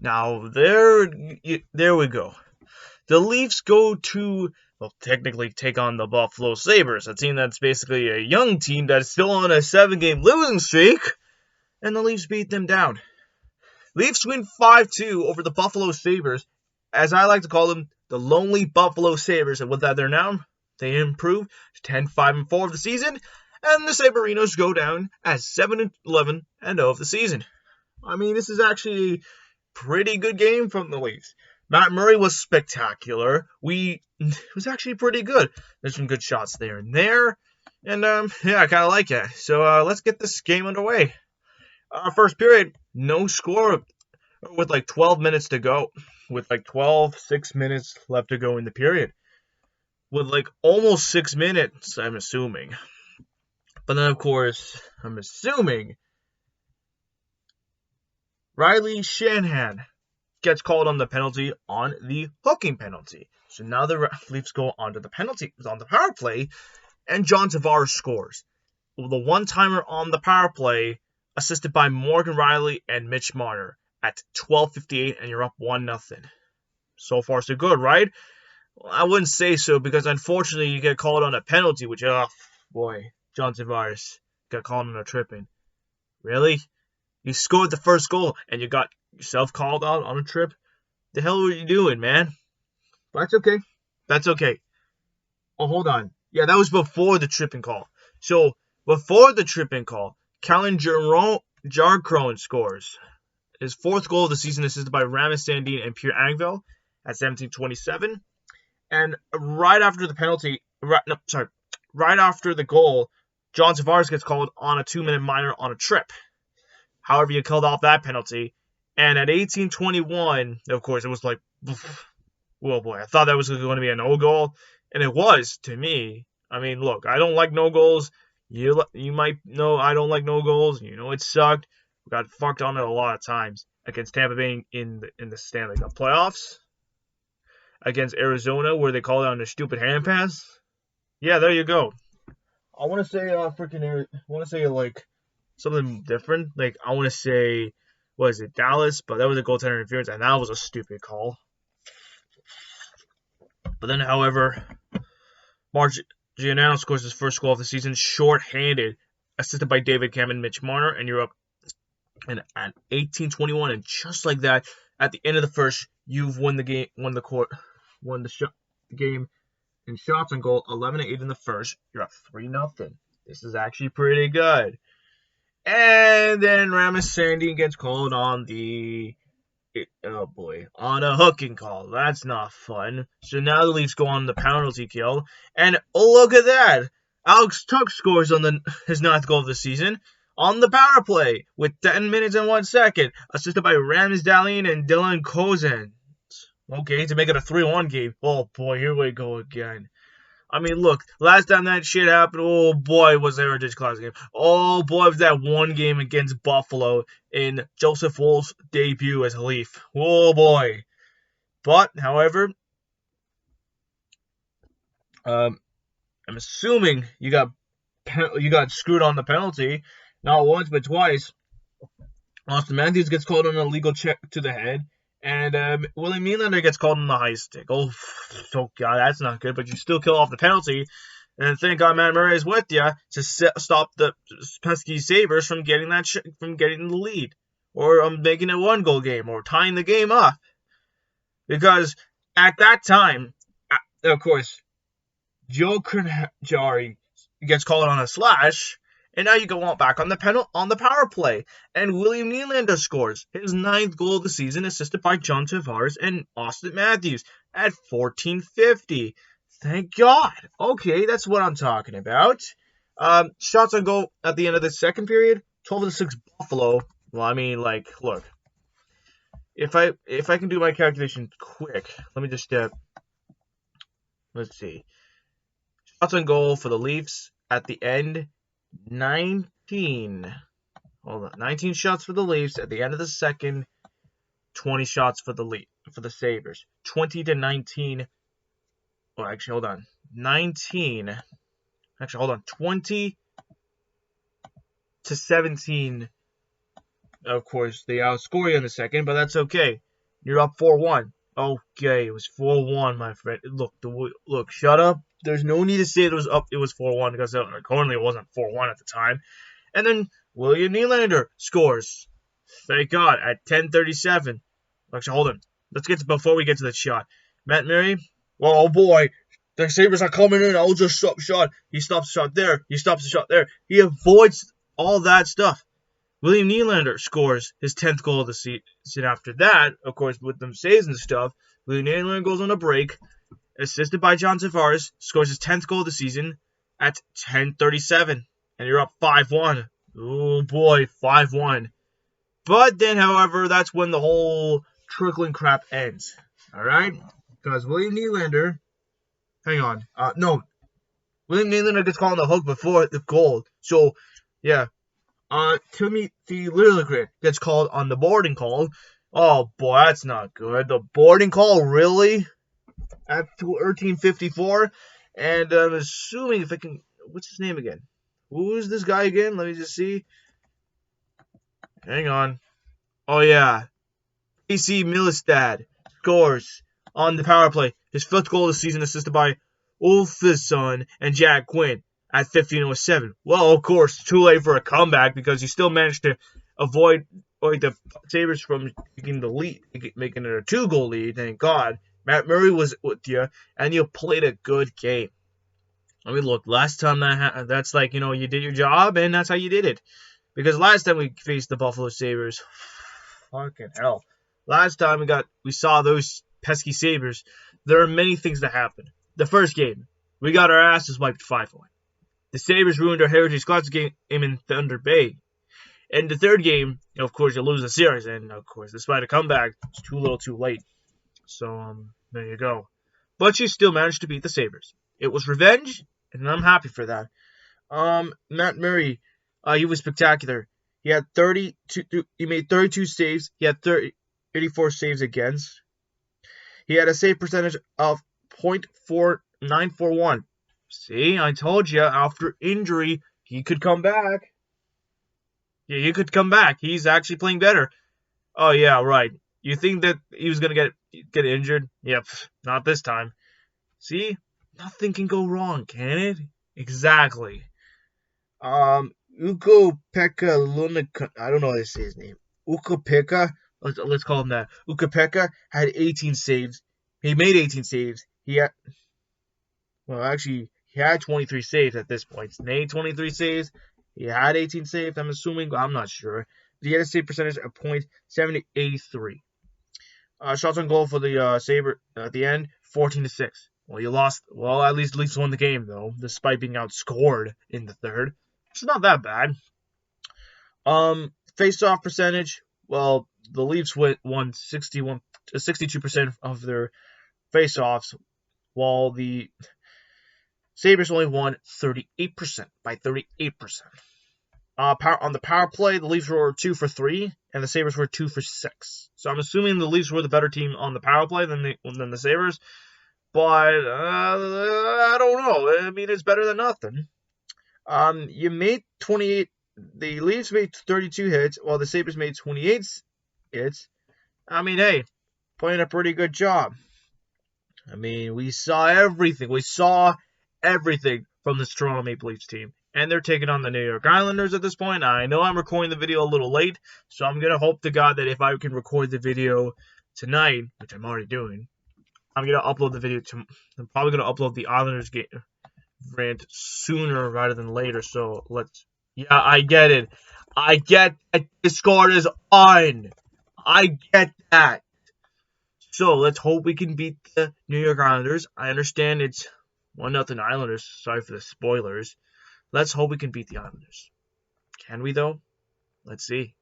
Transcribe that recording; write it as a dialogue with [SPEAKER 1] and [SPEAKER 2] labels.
[SPEAKER 1] Now, there we go. The Leafs go to, well, technically take on the Buffalo Sabers, a team that's basically a young team that's still on a 7-game losing streak, and the Leafs beat them down. Leafs win 5-2 over the Buffalo Sabres, as I like to call them, the lonely Buffalo Sabres, and with that they're now, they improve to 10-5-4 of the season, and the Saberinos go down as 7-11 and 0 of the season. I mean, this is actually a pretty good game from the Leafs. Matt Murray was spectacular. It was actually pretty good. There's some good shots there and there, and yeah, I kind of like it. So let's get this game underway. First period, no score with like 12 minutes to go. With like 6 minutes left to go in the period. With like almost 6 minutes, I'm assuming. But then, of course, I'm assuming Riley Shanahan gets called on the penalty on the hooking penalty. So now the Leafs go on the power play, and John Tavares scores. The one-timer on the power play, assisted by Morgan Riley and Mitch Marner at 12:58, and you're up 1-0. So far, so good, right? Well, I wouldn't say so, because unfortunately you get called on a penalty, which, oh boy, John Sabers got called on a tripping. Really? You scored the first goal, and you got yourself called out on a trip? The hell were you doing, man? That's okay. That's okay. Oh, hold on. Yeah, that was before the tripping call. So, before the tripping call, Callan Jarcrone scores his fourth goal of the season, assisted by Ramis Sandin and Pierre Angvel at 17:27. And right after the goal, John Tavares gets called on a 2-minute minor on a trip. However, you called off that penalty. And at 18:21, of course, it was like, well, boy, I thought that was going to be a no goal. And it was, to me. I mean, look, I don't like no goals. You might know I don't like no goals. You know it sucked. We got fucked on it a lot of times against Tampa Bay in the Stanley Cup playoffs. Against Arizona, where they called on a stupid hand pass. Yeah, there you go. I want to say like something different. Like I want to say, what is it, Dallas? But that was a goaltender interference, and that was a stupid call. But then, however, Giannano scores his first goal of the season, short-handed, assisted by David Cam and Mitch Marner, and you're up. And at 18:21, and just like that, at the end of the first, you've won the game, won the game in shots on goal, 11-8 in the first. You're up 3-0. This is actually pretty good. And then Ramis Sandin gets called on on a hooking call. That's not fun. So now the Leafs go on the penalty kill, and oh, look at that! Alex Tuch scores on his 9th goal of the season on the power play with 10 minutes and 1 second, assisted by Ramis Dalian and Dylan Kozan. Okay, to make it a 3-1 game. Oh boy, here we go again. I mean, look, last time that shit happened, oh boy, was there a Heritage Class game. Oh boy, was that one game against Buffalo in Joseph Woll's debut as a Leaf. Oh boy. But, however, I'm assuming you got screwed on the penalty, not once but twice. Austin Matthews gets called on an illegal check to the head. And William Nylander gets called on the high stick. Oh God, that's not good. But you still kill off the penalty. And thank God Matt Murray is with you to stop the pesky Sabers from getting the lead, or making a 1-goal game, or tying the game up. Because at that time, of course, Joe Kurjari gets called on a slash. And now you go on back on the power play. And William Nylander scores his 9th goal of the season, assisted by John Tavares and Austin Matthews at 14:50. Thank God. Okay, that's what I'm talking about. Shots on goal at the end of the second period, 12-6 Buffalo. Well, I mean, like, look. If I can do my calculation quick, let me just let's see. Shots on goal for the Leafs at the end. 19 shots for the Leafs at the end of the second, 20 shots for the Sabres. 20-19. Oh, actually, hold on. 20-17. Of course, they outscore you in the second, but that's okay. You're up 4-1. Okay, it was 4-1, my friend. Look, shut up. There's no need to say it was up. It was 4-1 because currently it wasn't 4-1 at the time. And then William Nylander scores. Thank God at 10:37. Actually, hold on. Let's get to before we get to the shot. Matt Murray. Oh boy, the Sabers are coming in. I'll just stop shot. He stops the shot there. He stops the shot there. He avoids all that stuff. William Nylander scores his 10th goal of the season. After that, of course, with them saves and stuff, William Nylander goes on a break, assisted by John Sabers, scores his 10th goal of the season at 10:37, and you're up 5-1. Oh boy, 5-1. But then, however, that's when the whole trickling crap ends. All right, because William Nylander, hang on, no, William Nylander gets called on the hook before the goal. So, yeah. Timothy Liljegren gets called on the boarding call. Oh boy, that's not good. The boarding call, really? At 13:54, and I'm assuming if I can, what's his name again? Who is this guy again? Let me just see. Hang on. Oh yeah, AC Milistad scores on the power play. His 5th goal of the season, assisted by Ulfsson and Jack Quinn at 15:07. Well, of course, too late for a comeback because you still managed to avoid the Sabres from taking the lead, making it a 2-goal lead. Thank God. Matt Murray was with you, and you played a good game. I mean, look, last time that's like, you did your job, and that's how you did it. Because last time we faced the Buffalo Sabres, fucking hell. Last time we saw those pesky Sabres, there are many things that happened. The first game, we got our asses wiped 5-1. The Sabres ruined our Heritage Classic game in Thunder Bay. And the third game, of course, you lose the series. And, of course, despite a comeback, it's too little too late. So, there you go. But you still managed to beat the Sabres. It was revenge, and I'm happy for that. Matt Murray, he was spectacular. He had 32. He made 32 saves. He had 84 saves against. He had a save percentage of .4941. See, I told you, after injury, he could come back. Yeah, he could come back. He's actually playing better. Oh, yeah, right. You think that he was going to get injured? Yep, not this time. See, nothing can go wrong, can it? Exactly. Ukko-Pekka Luukkonen, I don't know how to say his name. Ukko-Pekka, let's call him that. Ukko-Pekka had 18 saves. He made 18 saves. He had 23 saves at this point. He made 23 saves. He had 18 saves, I'm assuming. I'm not sure. But he had a save percentage of .783. Shots on goal for the Sabre at the end, 14-6. Well, you lost. Well, at least won the game, though, despite being outscored in the third. It's not that bad. Face-off percentage. Well, the Leafs won 62% of their face-offs, while the Sabres only won 38% by 38%. On the power play, the Leafs were 2 for 3, and the Sabres were 2 for 6. So I'm assuming the Leafs were the better team on the power play than the Sabres. But I don't know. I mean, it's better than nothing. You made 28. The Leafs made 32 hits, while the Sabres made 28 hits. I mean, hey, playing a pretty good job. I mean, we saw everything. We saw everything from this Toronto Maple Leafs team. And they're taking on the New York Islanders at this point. I know I'm recording the video a little late, so I'm going to hope to God that if I can record the video tonight, which I'm already doing, I'm going to upload the video. I'm probably going to upload the Islanders game rant sooner rather than later. So yeah, I get it. I get that Discord is on. I get that. So let's hope we can beat the New York Islanders. I understand it's 1-0 Islanders. Sorry for the spoilers. Let's hope we can beat the Islanders. Can we, though? Let's see.